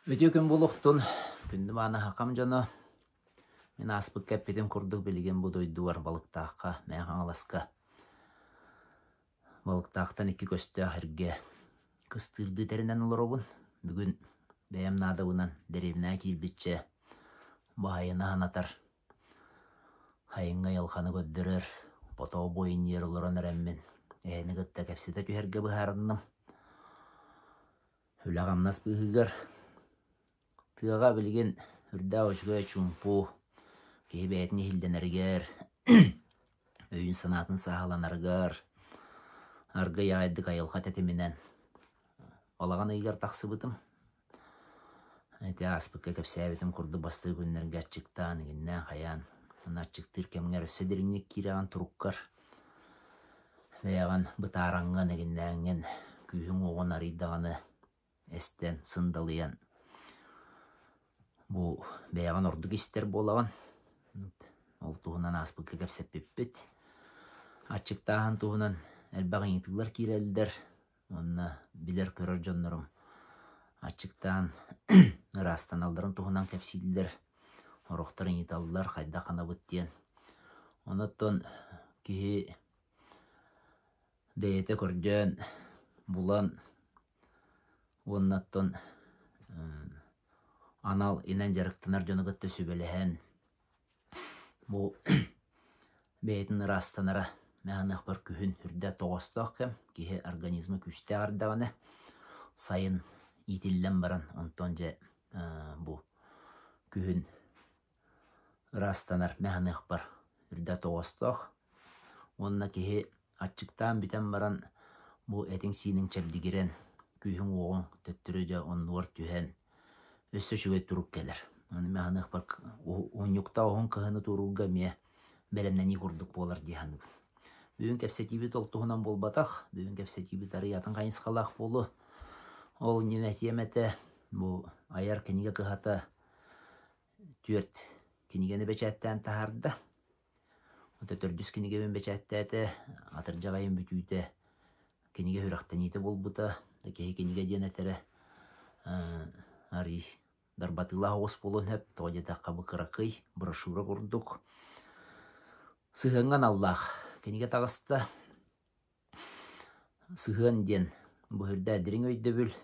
Өте күн болуқтun, күнді маны хақам жана, мен аспық кәппетім күрдік білген бұдойды бар балықтаққа, мәйхан аласқа. Балықтақтан екі көсті ақырге кыстырды тәрінен олар обын. Бүгін бәйім надауынан дәревіне келбетче бағайына анатар. Хайынға елқаны көддірір, потау бойын ер оларан әрәммен. Әйіні ғытта кәпсеті түйерге бұхарынным. Үлағамнас бұғығыр. Тыға білген үрді өшігі чумпу, кейі бәйтіні хілденергер, өйін санатын сағаланарғар, арғы яйдық айылға тәтемінен. Олаған айғар тақсы бұтым. Әйті аспыққа кәпсәбетім күрді басты күнлерге атчықтан, егіннен қаян. Атчықтыр кәміңер өсі діріңнек кереған тұрыққар. Вәяған бұтараңған егіннәңген күйің оғын арыйдағаны әстен сындалыян. Бұл бәяған ордық істер болаған. Ол туғынан аспыққа кәпсәп беппет. Атчықтағын туғынан әлбағын етілер керелдер. Онына білер көрір жонларым. Атчықтағын ырастан алдырын туғынан кәпсейділер. Орықтарын еталылар қайда қана бұттен. Оныттан кейі бәйеті көрден бұлан. Оннаттан анал инен жарықтанар жонығытты сөбеліген. Бұл бәйтін ырастанара мәғанық бір күхін үрді тоғыстық кәм, кейі организмі күшті ардағаны сайын етілден баран. Онтан жа бұл күхін ырастанар мәғанық бір үрді тоғыстық. Онына кейі атчықтан бүтен баран бұл әтің синің чәлдігерен күхін оғын төттірі жа онлуар түйен өссі шүгет тұрып келер. Мәғанық бар оңюқта оғын қығыны тұруға ме бәлемнәні құрдық болар дейханы. Бүгін кәпсетібіт олтуғынан болбатақ, бүгін кәпсетібіт арыятын қайынс қалақ болу. Ол ненәтиеметі бұл аяр кәнеге қығата түрт кәнегені бәчәттән тағарды. Ота түрдіс кәнеге бен бәчәттәті атыр жағайын бүтүйті кәнеге хүрақтан еті болбыта. Кәйі кәнеге ден әтірі арый дарбатыла оғыс болуын әп, тоғадета қабы қырақый, брошура құрдық. Сығынған Аллах, кәнеге тағысты сығын ден бұхырда әдірің өйді бүл.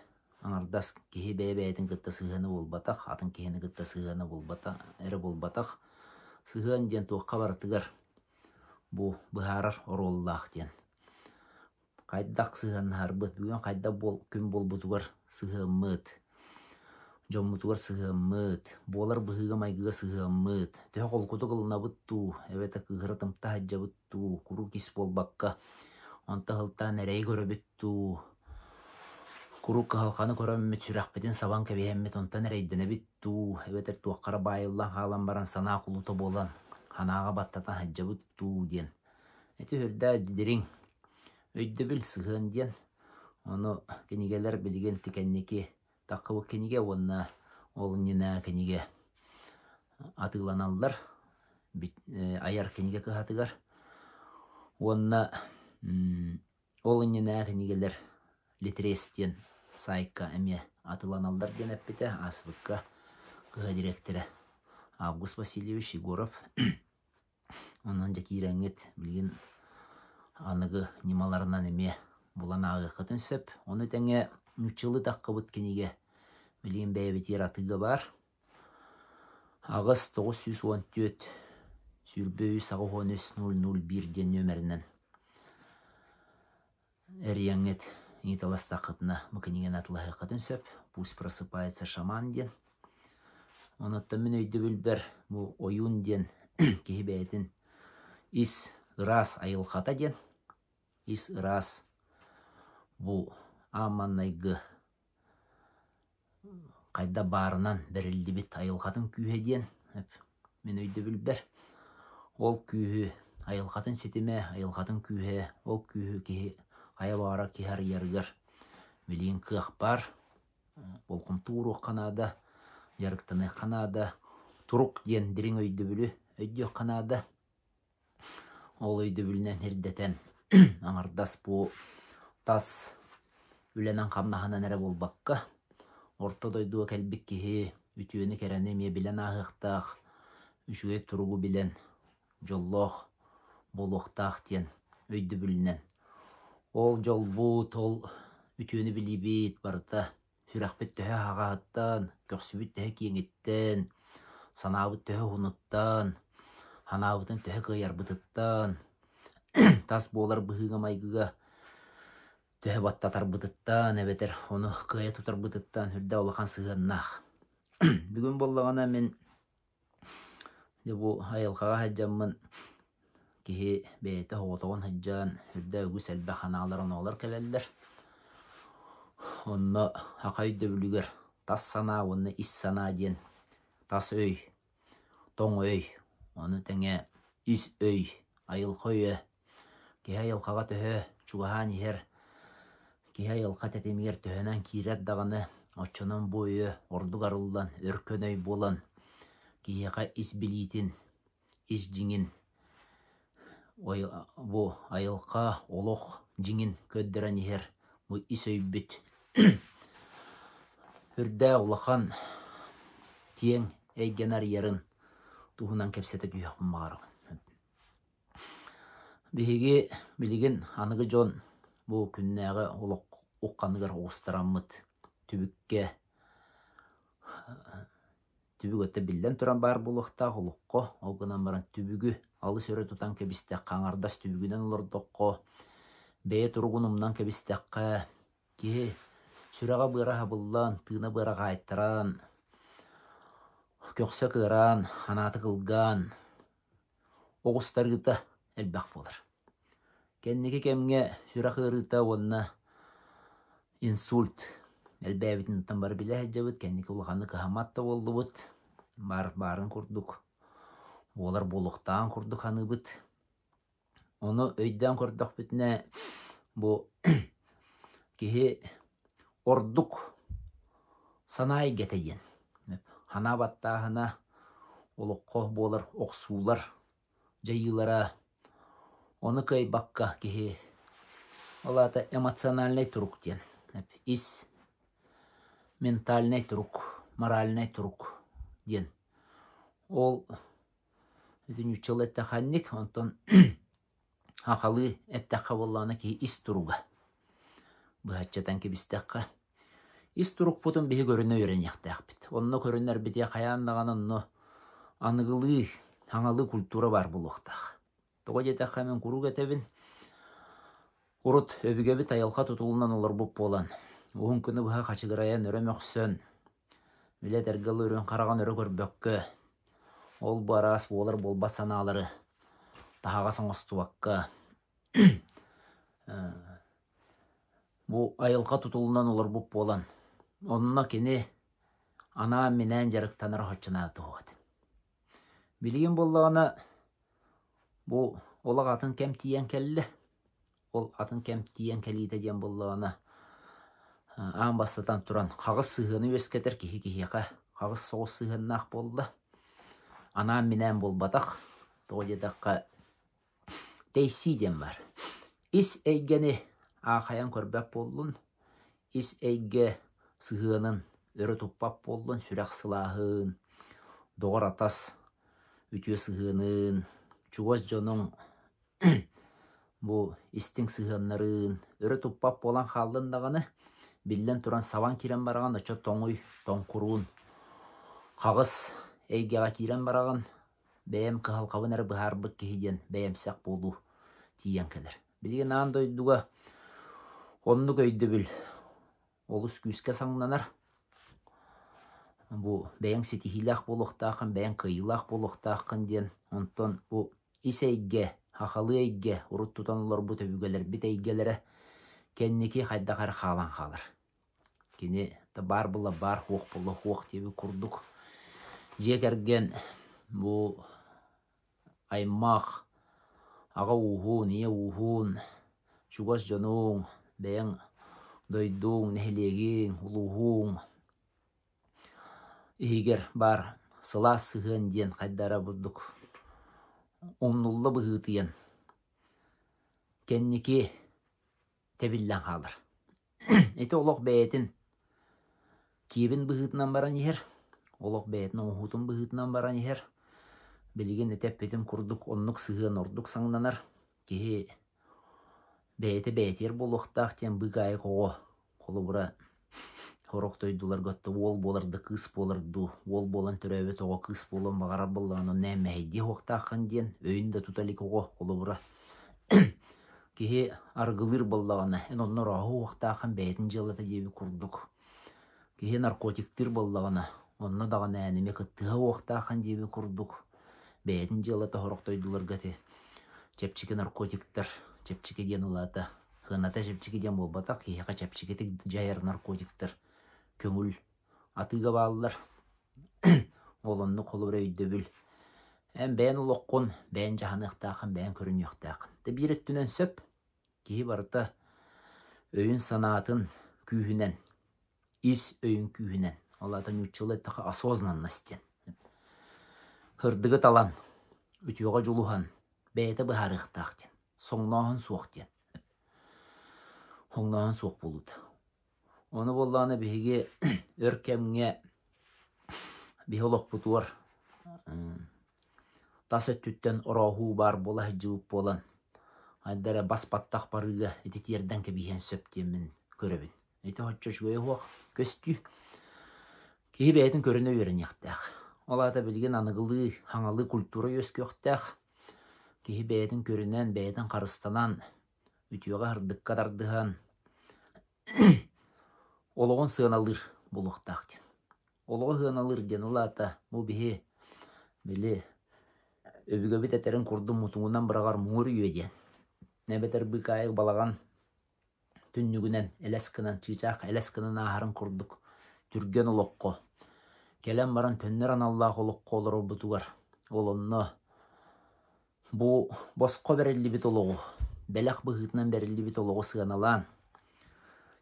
Аңардас кәйі бәйбәйдің күтті сығыны болбатақ, атын кәйіні күтті сығыны әрі болбатақ. Сығын ден туыққа бартығыр, бұл бұхарар ороллақ ден. Қайдақ сығын харбыт, бүгін қайда күн бол бұтығыр сығын мұт. Жон мұтығыр сығын мұт. Болар бұғыға майгыға сығын мұт. Төе қолқұты қылына бұтту, әветі қығыры тымта хаджа бұтту, күру кес бол баққа. Онта ғылтан әрей көрі бүтту. Күру қығалқаны көріммет, сүрақ бетін сабан кәбейеммет, онтан әрейдіне бүтту. Әветі туаққара байылан қалан баран сана құлыты болан. Ханаға баттатан хаджа бұтту ден. Әті өрді әдідерің. Өйді біл сығын ден, оны кенегелер білген тікеннеке таққыбы кенеге, онына олынына кенеге атығланалар, аяр кенеге қығатығар. Онына олынына кенегелер литрестен сайыққа әме атығланалар ден әппеті асыбыққа қыға директоры Август Васильевич Егоров. Онын жаки рәңет білген анығы немаларынан әме бұлан ағы қытын сөп. Оны тәңе нүчілі таққы бұт кенеге білген бәйбетер атыға бар. Ағыз 914 сүрбөй сағы 13-001 ден нөмірінен әрияңет еңеталас тақытына мұкенеген атылығы қытын сөп. Пусть просыпается шаман ден. Оныттан мен өйді бүлбір бұл ойын ден кейі бәйтін ис ырас айылқата ден. Ис ырас бұл аманнайғы қайда барынан бірілді бет айылқатын күйе ден. Мен өйді білбір. Ол күйе айылқатын сетіме, айылқатын күйе, ол күйе кейі қая бара кейхар ярғыр. Білген қық бар. Болқым туыру қанада, ярықтаны қанада. Тұруқ ден дірің өйді білі, өйді қанада. Ол өйді білінен herдетен аңардас бұл тас үленен қамнағынан әрі болбаққа. Orta doyduğu kelbik kihi, ütüyeni kereni me bilen ahıqtaq, üçüge turugu bilen, jolloq, boluqtaq diyen, öydü bilinen. Ol jolbut, ol ütüyeni bilibit barıta, süraqbet töhe haqahattan, köksübüt töhe kiengitten, sanabıt töhe hunuttan, hanabıtın töhe kıyarbıtıttan, tas boğlar bıhıga maygıga, töhe battatar bıtıttan, ebeter onu kıya tutar bıtıttan, hürde olaqan sığannaq. Bugün bollağana men bu ayılqağa hajjamın kihi beyte hoğutoğun hajjan, hürde ögü selbe xanaların olar keleller. Onu haqaydı bülüger, tas sana, onu is sana diyen, tas öy, ton öy, onu tenge is öy, ayılqa öy, kihi ayılqağa töhe, çugahan yer, kihi ayılqa tetemiger töhenen kiret dağını, oçunun boyu, ordu garıllan, örkön öy bolan, kihiqa is bilitin, is jingin, bu ayılqa, oloq, jingin ködderen yer, bu is öybüt. Hürde ulaqan tiyen eygener yarın tuhunan kepsetip yuhaqın mağarın. Bihigi biligin anıgı jon bu künnäge oloq uqqanıgar oğustaramıt tübükke ötte bilden turan bar buluqta oloqqo olgunan baran tübügü alı söre tutan kebistek qanardas tübügüden olordoqqo beye turugunumdan kebistekka ki süraga bıra habıllan tığına bıra qaytaran kökse kıran anatı kılgan oğustar gıta elbaq bolar. Kendiki kemge süra kırıta onna insult elbäbitin tambar bile hejjabıt kendiki ulaqanı kıhamat da oldu bıt barın kurduk olar boluqtan kurduk hanıbıt onu öyden kurduk bitne bu kihi orduk sanayi geteyen hana battahına oloqqo bolar oqsular jayılara onu kay bakka kihi olata emosionalne turuk diyen is mentalne turuk moralne turuk diyen ol bütün 3 yıl ettehannik ondan haqalı ettaqabollana ki is turuga bu haççatan ki bistakka is turuk putun bihi görünne öğrenyaqtaq. Onno görünner bitiye qayandagan onno anıgılı, hangalı kultura var buluqtaq. Toga jetaqqa men kuru getebin. Urut öbügebit ayalqa tutulundan olar bup bolan. Oğun күні бұға қачығыраyan өрі мөқсін. Милет әргіл өрін қараған өрі көрбөккі. Ол барас болар болбат саналары. Тағаға соңыстуаққа. Бұл айылқа tutulundan олар бұп болан. Онына кені ана менен жарықтаныр хочына туғады. Білген болағына бұл олақ атын кәм тиен кәлі. Ол атын кәм тиен кәлейді ден болағына аң бастатан тұран қағыз сығыны өскетер кихи-кихиға қағыз соғыз сығыннақ болды. Ана менен болбатақ. Тоғедаққа тейсі ден бар. Ис әйгені ағаян көрбәп болдың. Ис әйге сығынын өрі тұппап болдың. Сүрақ сылағын, доғыр атас үтіе сығынын, чуғыз жоның бұл истің сығынларын өрі тұппап болан қалдындағаны билден туран саван кирен бараған очо тоңуй, тоңкуруун. Қағыз әйгеға кирен бараған бәйім кығалқабын әрі бұхарбық кейден бәйімсәк болу тиен келер. Білген ағын дойдуға онны көйді біл. Олыс күйіске саңнанар. Бұл бәйін сетихилақ болуқтақын, бәйін кыйылақ болуқтақын ден. Онтон бұл ис әйге, хақалы әйге, ұрыт тұтан олар бұл төбігелер, бит әйгелері кеннеки хайдақар қалан қалыр. Кені бар бұла бар, хоқ бұла хоқ тебі күрдік. Жек әрген бұл аймақ, аға уғын, ие уғын, чуғас жоның, бәйін дойдың, нәхілеген, ұлығың. Егер бар сыла сығын ден қайдара бұдық. Омнулы бұғытыен. Кеннеки тебиллен қалыр. Эти олық бәйетін Кибин быһытынан баран иһер, олох бэйэтин оңухутун быһытынан баран иһер, билигин этеппетим курдук оннук сыһыан ордук саңнанар, киһи бэйэти бэйэтер болуохтаах тиэн быгайы кого, колубура хорохтойдулар готто уол боларды кыс боларду, уол болан төрөбөт ого кыс болан багара боллааны нэмэйди хоқтаахын диэн өйүн да туталик ого колубура киһи аргылыр боллагана эн оннор аху хоқтаахын бэйэтин жылата диэби курдук. Киһи наркотиктер боллагана онно дагана әниме кыттыха хоқтаахын диэби курдук. Бэйэтин жылата хорохтойдулар гати чепчики наркотиктер, чепчики диэн улаата хыната чепчики диэн болбатак киһиха чепчикитик жайар наркотиктер көңүл атыга бааллар олонну колура өйдөбүл эм бээн улоккун бээн жаханыктаакын бээн көрүнүктаакын да бииреттүнен сөп киһи барыта өйүн санаатын күүһүнен ис өйүн күүһүнен олаатан үччылы таха осознанностен хырдыгы талан үтүөҕө жулухан бэйэте быһаарыахтаахтен соҥнооһун суохтен хоңнооһун суох булут. Оны болланы биһиги өр кемҥе биһи олохпутуар тас өттүттен ороохуу бар бола хыджыбып болан айдара бас паттах барыга ити тиэрден кебиһэн сөп диэммин көрөбүн. Ити хоччоч бөйө хуох көстү киһи бэйэтин көрүнө үөрэньэхтээх. Олаата билигин аныгылыы хаҥалы культура үөскүөхтээх. Киһи бэйэтин көрүнэн бэйэтин харыстанан үтүөҕө хырдыкка дардыһан олоҕун сыаналыр булуохтаахтен. Олоҕо сыаналыр диэн улаата бу биһи били өбүгөбүт этерин курдум мутуҥунан бырагар муңур үө диэн. Небетер быкайык балаган түннүгүнен элес кынан чыычаах элес кынан аахарын курдук түрген олоққо. Келен баран төннөр аналлаах олоққо олоро бутугар. Олонно бу босқо берилли бит олоғу. Белек быһытынан берилли бит олоғу сыаналаан.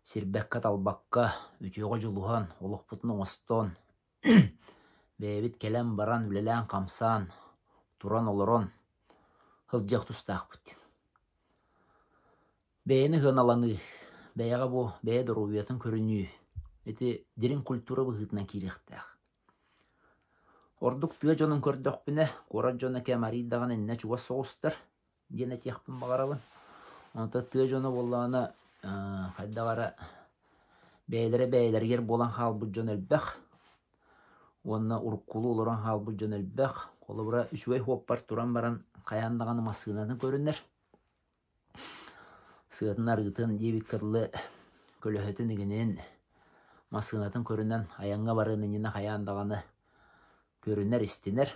Сирбекка талбакка үтүөҕө жулухан олохпутун оңостон бэбит келен баран үлэлээн камсаан туран олорон хылдьах тустаахпыт. Бэйэни хыаналаны бэйэҕэ бу бэйэ доруйатын көрүнүү эти дирин культура быһытынан кириэхтээх. Ордук тыа дьонун көрдөхпүнэ куора дьона кэмарийдаган инне чуга соҕустар диэн этиэхпин багарабын. Онта тыа дьона боллаана хайдагара бэйлэригер болан хаалбыт дьон өлбэх. Онна уруккулу олорон хаалбыт дьон өлбэх. Колубура үчүгэй хуоппар туран баран каяандаганы массыынатын көрүннэр. Сыатын арыытын диэбик кырлы көлөһөтүн игинин массыынатын көрүнэн аяңга барыыныньына каяандаганы көрүннэр истинэр.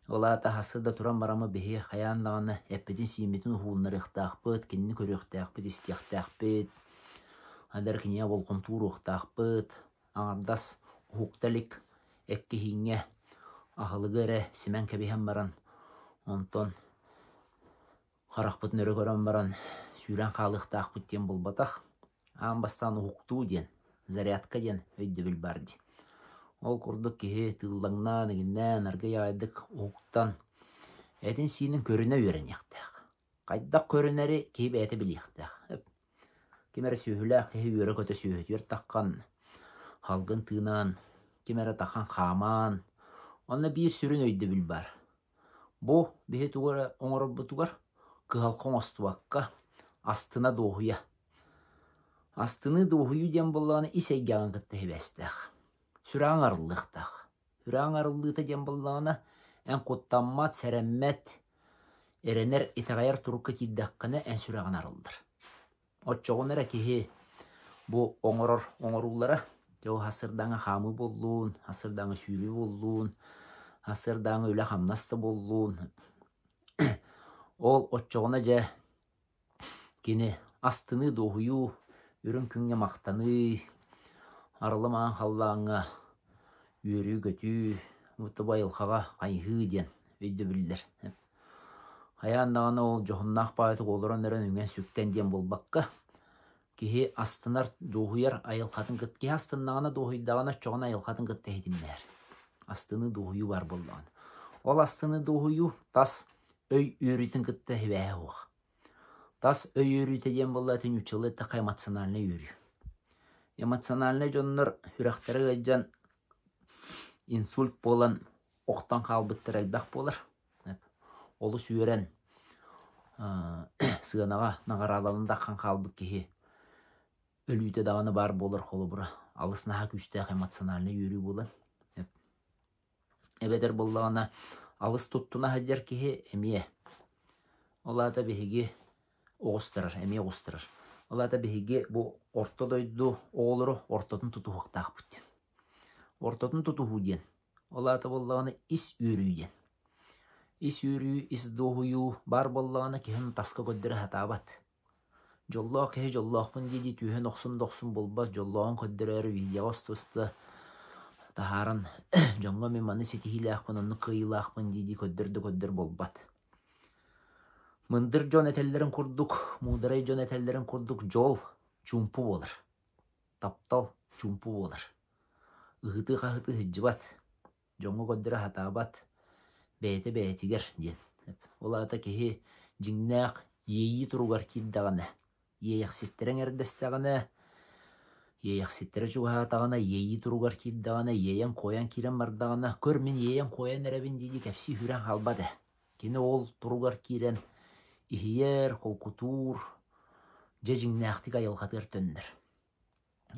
Олаата хасыда туран барамы биһи хаяандаганы эппитин сиимитин уһууннарыахтаахпыт, кинини көрүөхтаахпыт, истиахтаахпыт, адар киниэ болхунтууруухтаахпыт, аңардас уһукталик эккиһиҥҥэ ахылыгы эрэ симэн кэбиһэн баран, онтон харахпыт нөрө көрөн баран сүүрэн хаалыахтаахпыт диэн булбатах, аан бастаан уһуктуу диэн, зарядка диэн өйдөбүл барди. Ол курдук киһи тыыллаңнаан игиннээн арга яайдык уһуктан этин сиинин көрүнө үөрэньэхтээх. Хайдах көрүнэри киһи бэйэти билиэхтээх. Кимэр сүүһүлээх киһи үөрэ көтө сүүһүтүөр таххан халгын тыынаан, кимэрэ таххан хаамаан, онна биир сүрүн өйдөбүл бар. Бу биһи тугара оҥороббутугар кыһалхоҥ остубакка астына дуоһуя. Астыны дуоһую диэн боллааны ис эйгээҕин кытта хибэстээх. Сүрээн арыллыахтаах. Сүрээн арыллыыта диэн боллаана эн куттаммат, сэрэммэт, эренер итаҕайар турукка киирдэххэнэ эн сүрээн арыллар. Отчоҕун эрэ киһи бу оҥоруллара жоо хасырдааңа хаамы боллуун, хасырдааңа сүүрүү боллуун, хасырдааңа үлэ хамнаста боллуун. Ол отчоҕуна же кини астыны дуоһуйуу үрүн күҥҥэ махтаны арылымаан халлааҥҥа үөрүү көтүү муту байылхаға кайыһыы диэн өйдөбүллэр. Хаяандагана ол жохуннаах баатык олорон өрөн үҥэн сүктен диэн болбакка киһи астынар дуоһуяр айылхатын кыт киһи астыннагана дуоһуйдагана чоҕун айылхатын кытта хитимнээр. Астыны дуоһуйуу бар боллаан. Ол астыны дуоһуйуу тас өй үөрүйтүн кытта хибээһэ уох. Тас өй үөрүүтэ диэн боллаатын үчылы та кайматсынаална үөрүү. Эмоциональный жоннор хүрәхтәре гәҗән инсульт болан оқтан қалбыттыр әлбәқ болар. Олы сүйерен сығанаға нағараланында қан қалбы кеге өлүйті дағаны бар болар қолы бұра. Алысынаға күштәқ эмоциональный үйрі болан. Әбәдер болағына алыс тұттына хаджар кеге әмие. Олата беге оғыстырыр, әмие оғыстырыр. Олата беге бұл орта дойду оғылыры ортатын тұту ұқтақ бұд. Ортатын тұту ұден. Олата болағына ис үйрүйден. Ис үйрүй, ис доғыю бар болағына кехін тасқа көддері хатабат. Жоллақ кеге жоллақпын деді түйен оқсын болбас жоллағын көддері әрі видеоғыз тұсты тахарын жоңға мен маны сетихилі ақпын, оны қиылы ақпын деді көддер болбат. Мындыр жон әтелерін құрдық, мұдырай жон әтелерін құрдық жол чумпу болыр. Таптал чумпу болыр. Үхіті қағыты хүджібат. Жоңға көддері хатабат. Бәйті-бәйтігер ден. Олата кеге жіңнәқ ейі тұруғар килдағаны. Ейіқсеттерін әрдестағаны. Ейіқсеттері жұғатағаны. Ейі тұруғар килдағаны. Ейін қоян кирен бардағаны. Көр мен ейін қоян әрәбін дейді кәпсі хүрен қалбады. Кені ол тұруғар кирен ихиер, қолқутур, же жіңнәқтік айылғатыр төннір.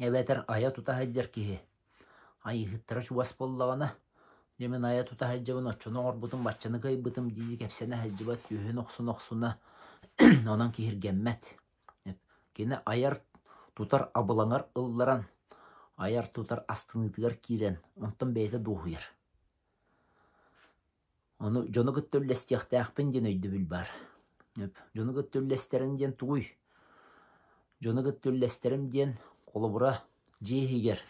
Әбәтір ая тұта хаджар кеге. Айығыттыра чуас боллағаны. Демен ая тута хаджабын оччону орбутун баччаны кайбытым дейді кәпсені хаджабат түйін оқсуна онан кехіргенмәт. Кені аяр тутар абылаңар ылларан, аяр тутар астынытығар кирен, онтын бәйті дуғыйыр. Оны жоны күттөллестіяқты ақпен ден өйді біл бар. Жоны күттөллестерім ден туғый. Жоны күттөллестерім ден қолы бұра жейгер.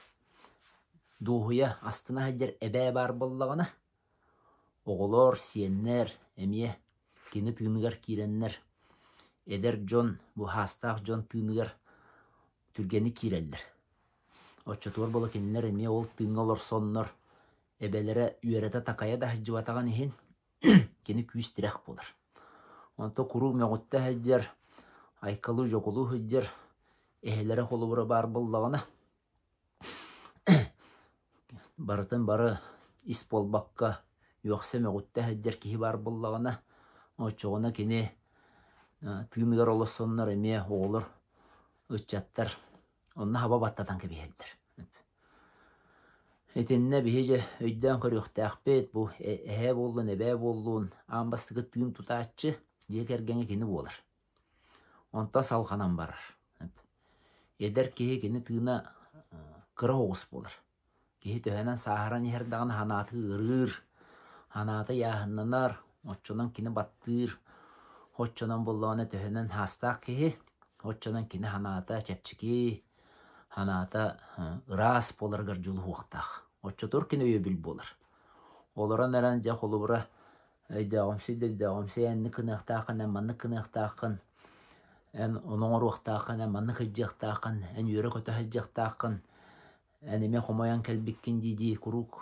Дуғыя астына хаджар әбә бар боллағына. Оғылор, сиеннер, әмие, кені тыыныгар киреннер. Эдер жон, бұ хастақ жон тыыныгар түргені кирелдер. Отчатуар болы кенілер әмие ол тыыңалар соннор. Әбәлері үйерета такая да хаджыбатаған ехен, кені күйіс тірек болар. Онто құру мәғытта хаджар, айкалу жоқылу хаджар, әхелері қолы бұра бар боллағына. Барытын бары ис болбаққа юақсы мәғытта хаджар кихи бар боллағына. Очоғына кені тыыныгар олы соннар әме оғылыр үтчаттар. Онна хаба баттатан кебейелдер. Этенне бихеже өйден көріқтәқ бет, бұл әе болуын, әбә болуын, амбастығы тыын тұтатшы, жек әргені кені болыр. Онта салқанан барыр. Едер кеге кені тыына кыры оғыс болыр. Кеге төхенен сағыран ердағын ханаты ырыр, ханаты яғыннанар, отчонан кені баттыр, отчонан болуғаны төхенен хастақ кеге, отчонан кені ханаты чәпчіке, ханаты ырас болырғыр жулы уқтақ. Отчотор кені өй біл болыр. Оларан әрін жақ олы бұра өйдағымсы әнні кынықтақын, әманны кынықтақын, ән оның ұруқтақын, әманны қыджақтақын, ән үйері көті қыджақтақын, әнеме қомаян кәлбеккен дейді күрік,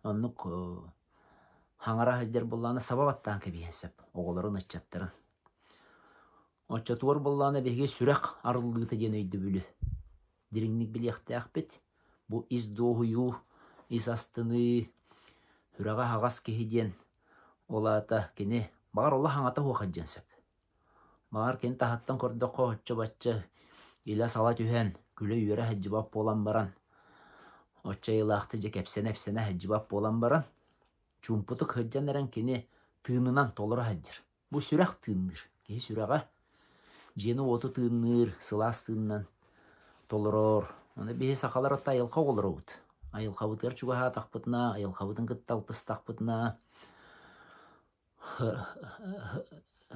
онық хаңара қыджар болғаны сабабаттан кәбейінсіп, оғыларын ұтчаттырын. Отчотуар болғаны беге сүрәқ арылдыты ден өйді бүлі. Диріңнік біліқтәқ бет, бұл из доғыю, из астыны, хүраға хағас кехеден, олата кені бағар ола хаңата хуақаджан сөп. Бағар кені тахаттан көрді қоғытчы батчы, ила сала түйен, күлі үйері хаджибап болан баран. Отча илақты жек әпсені хаджибап болан баран. Чумпутық хаджан әрін кені тыынынан толыры хаджыр. Бұл сүрақ тыыныр. Кей сүраға жені оты тыыныр, сылас тыынынан толырыр. Оны бейе сақалар отта айылқа олыр оғыт. Айылқа бұтыр чуға тақпытына, айылқа бұтын кытталтыс тақпытына.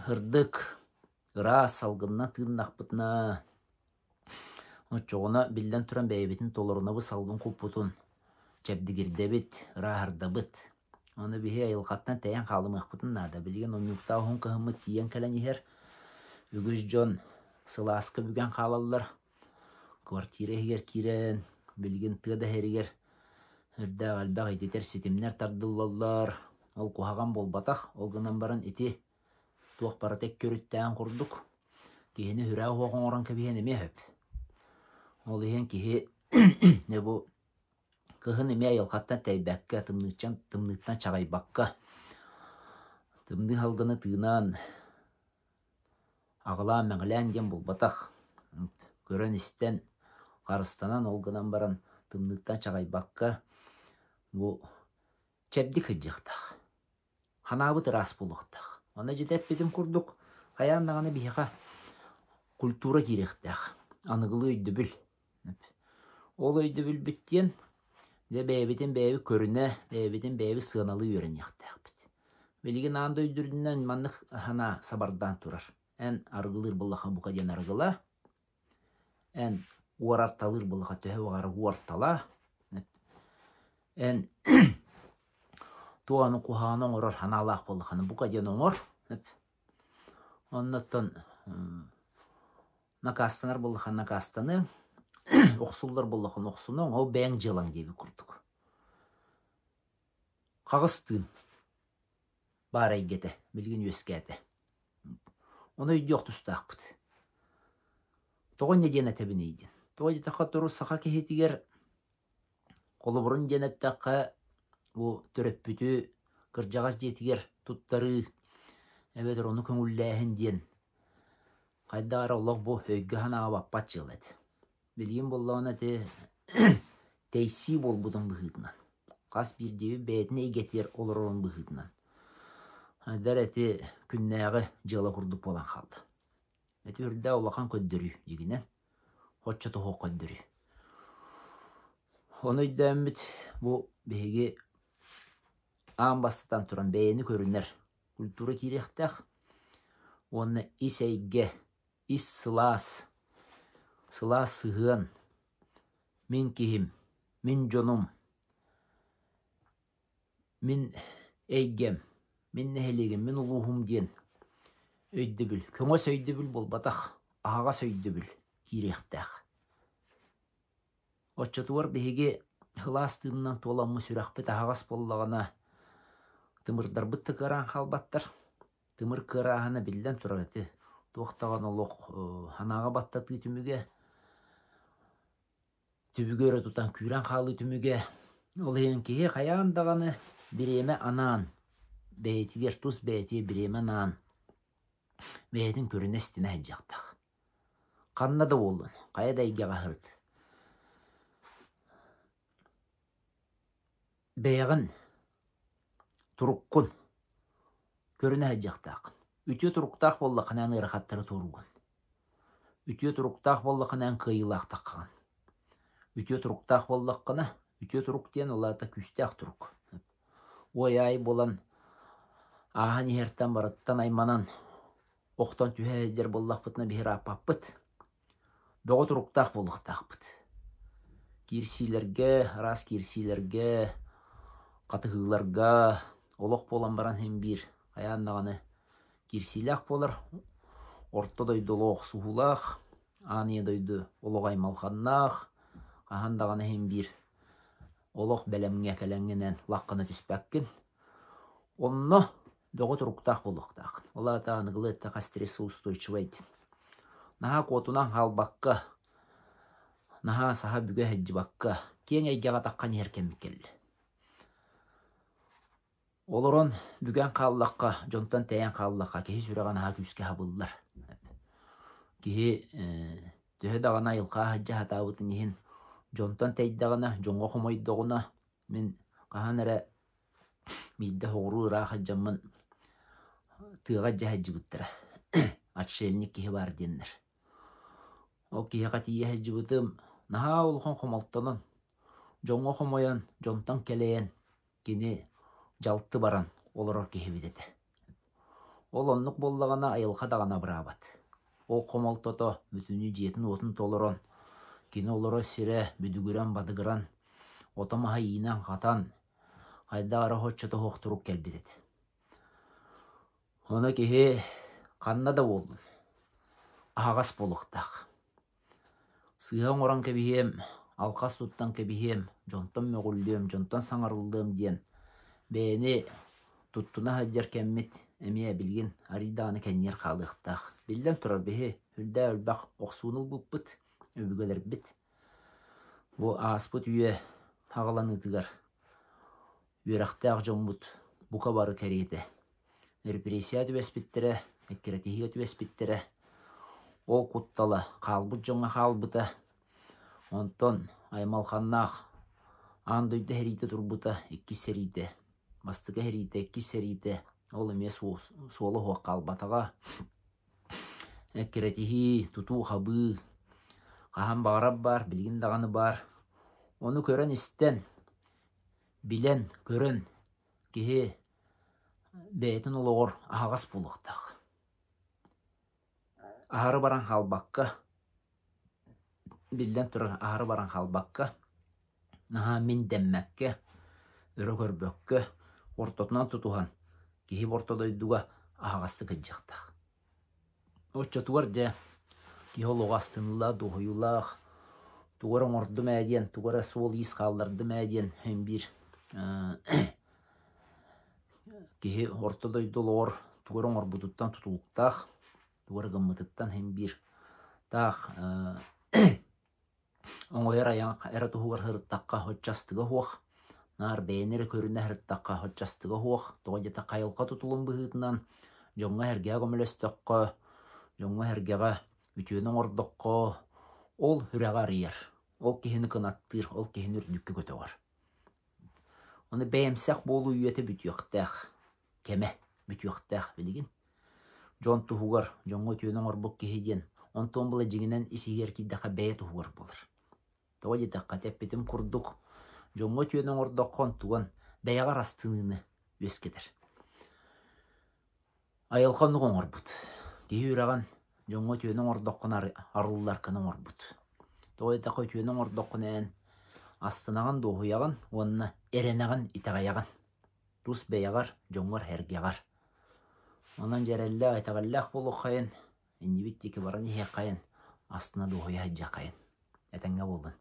Хырдық, ыра салғынна тыын тақпытына. Отчоғына білден тұран бәйбетін толырына бұл салғын құппытын. Чәбдігірді біт, ыра хырда біт. Оны бейе айылқаттан тәйен қалым ұқпытын нада. Білген омюқта оғын қығымы тиен кәлін ехер. Үгіз жон сыласқы бүген қалалар. Квартира егер кирен, білген тыда херігер. Үрді ғалбақ ететер сетімнер тардылалар. Ол қуғаған болбатақ, ол ғынан баран еті туақ баратек көріттән құрдық. Кейіні хүрәу оғын оран кәбейен еме хөп. Ол иһен киһи ne bu kıhın ime yılqattan täybäkkä tımnıktan çağaybakka tımны halgını tığınan ağılan məngilən diyen bulbataq görən isten qarıstanan olgınan baran tımnıktan çağaybakka bu çebdik hıcıqtaq hanabı tıras buluqtaq ona jedep bidim kurduk hayandağını bihiqa kultura kireqtaq anıgılı öydübül ol öydübül büttiyen de beybitin beybi körüne beybitin beybi sığınalı yörün yaqtaq bit beligi nanda öydürdünden manlık hana sabardan turar en argılır bullaqa buqa diyen argıla en uarartalır bullaqa töhe uarı uartala en tuanı kuhanın orar hanalaq bullaqanı buqa diyen oğor ondan nakastanar bullaqan nakastanı oqsullar bullaqan oqsunun o beğen жылан деби kurduk qağыстın бар әйгеті білген өскәті оны үйді оқтыстақ бұд тоғын не ден әтәбінейден тоғын етаққа тұру сақа кехетігер қолы бұрын ден әттаққа төріп бүті кіржағаз жетігер тұттары әбетір оны көңілләхін ден қайдағар олық бұл өйгі ханаға баппат жыл әді білген болуын әті тейсі бол бұдың бұғыдынан қас бір деуі бәйтіне егетер олар оның бұғыдынан Dər əti künnəği jıla kurduk bolan qaldı. Əti hürdə olaqan köddürü diginen. Hoçça toğu köddürü. Onu idəmmit bu beygi ağın bastıdan turan beyni körünler. Kultura kireqtaq. Onu is eyge, is sılas. Sılas sığın. Min kihim, min jonum. Min eygem. Min neheligim, min uluhum diyen öydübül. Köngös öydübül bol bataq, ağas öydübül kireqtaq. Otçatuvar behege hılastığından tolanmı süraqbet ağas bollağına tımırdar bıttı kıran halbattar. Tımır kırağına bilden turar eti. Toqtağın oluq hanağa battatlı tümüge. Tübügöre tutan küren xalı tümüge. Olayın ki hayandağını bireme anan. Beytiger tuz beyti bireme nan. Beytin körüne istine hecaqtaq. Qanna da olun. Qaya da igeğa hırdı. Beyğin turukkun. Körüne hecaqtaq. Ütüye turuktaq bollaqınan ıraqattırı turugun. Ütüye turuktaq bollaqınan kıyılaqtaqan. Ütüye turuktaq bollaqına. Ütüye turuk diyen olata küstaq turuk. Oy ay bolan Ağın yertten barattan aymanan oqtan tühezler bollaq bıtına bir apap bıt. Boğu turuktaq bollaqtaq bıt. Kirsilerge, ras kirsilerge, qatıhılarga, oloq bolan baran hem bir ayandağını kirsilaq bolar. Orta doydu oloq suhulaq, anıya doydu oloq aymalqannaq, ayandağını hem bir oloq belemge kelengenen laqını tüspәkkin. Onu Бөгө туруктах болуктах. Ола та ныгылы та стрессоустойчивый. Наха котунан халбакка. Наха саха бүгэ хеджибакка. Кең эйгага таккан еркем келли. Олорон бүген каллакка, жонтон тейен каллакка кеһи сүрөгөн наха күскө хабыллар. Кеһи төһө дагана йылка хаджа хатабытын иһин жонтон тейдагана, жонго хомойдогуна мен каханара мидде хоғру ыра хаджамын тыға жахаджы бұттыра. Атшелник кеһи бар деннер. О кеһи қатия хаджы бұтым наха олхон хомалтанын. Жонго хомоян, жонтан келейен кені жалтты баран олорор кеһи бідеті. Ол оннық боллағана айылға дағана бұрабат. Ол хомалтото бүтіні жетін отын толырон. Кені олорор сире бүдігірен бадығыран. Отамаха иінен қатан. Хайда ара хоччата хоқтурук келбедет. Оны кеһи қанна да болдun. Ағас болуқтақ. Сыған оран кебихем, алқас туттан кебихем, жонтан мөғүлдем, жонтан саңарылдым диен. Бәйіні туттуна хаджар кәммет, әмия білген аридағаны кәнер қалықтақ. Білден тұрар бейі, хүлді өлбақ оқсуыныл бұппыт, өбігөлер біт. Бу аспыт үйе ағаланыдығар. Үйрақтақ жомбут бука бары кәрейді. Репрессия түбәспіттірі, әккеретихиға түбәспіттірі. Ол құтталы қалбыт жоңа қалбыта. Онтон аймалханнақ андойды хәрейті тұрбыта 2 сәрейді. Бастығы хәрейті 2 сәрейді. Ол емес суолы хуақ қалбатаға. Әккеретихи тұту қабы. Қахан бағарап бар, білген дағаны бар. Оны көрін істен, білен, көрін, кеге бәйтін олығыр ағас болуқтақ. Ахары баран қалбаққа, білден тұрар ахары баран қалбаққа, наға мен дәммәкке, өрі көрбөкке, ортотынан тұтуған, кеге ортодойдуға ағасты кіджіқтақ. Отча туар жа, кеге олығы астынылла, дұғыюлақ, туғырың орды мәден, туғыры сол ес қалдырды мәден, hem bir кеге ортодойды олығыр, туғырың орбудуттан тұтулықтақ, туғыры ғыммытыттан hem bir тақ оңойыр аяң әрі тұғыр ғырыттаққа хотчастығы хоқ, нар бәйінері көріне ғырыттаққа хотчастығы хоқ, тоға жета қайылқа тұтылым бұғытынан, жоңға әргеға көмілестіққа, жоңға әргеға үтіенің ордыққа, ол үрәға арыйыр. Ол кехіні қынаттыр, ол кехіні үрдіккі көті бар. Оны бәйімсәқ болу үйеті бүтіяқтақ, кәмә бүтіяқтақ білген. Жон тұғығар, жоңға үтіенің орбық кехеден, онтон бұла жігінен ісігер кейдіға бәйі тұғығар болыр. Тоға жетаққа тәппетім құрдық, жоңға үтіенің ордыққан туған бәйіғар астыныны өскедір. Айылқанны қоңыр бұд. Кехі үраған жоңға үтіенің ордыққан арылылар кінің орбұд. Тоғай тақы үтіенің ордыққан ән астынаған доғыяған, онына әренаған итағаяған. Тұс бәйіғар, жоңғар әргеғар. Онан жарәлі айтағаллақ болу қайын, әнебеттекі баран еге қайын, астына доғыя әджа қайын. Әтәңге болдың.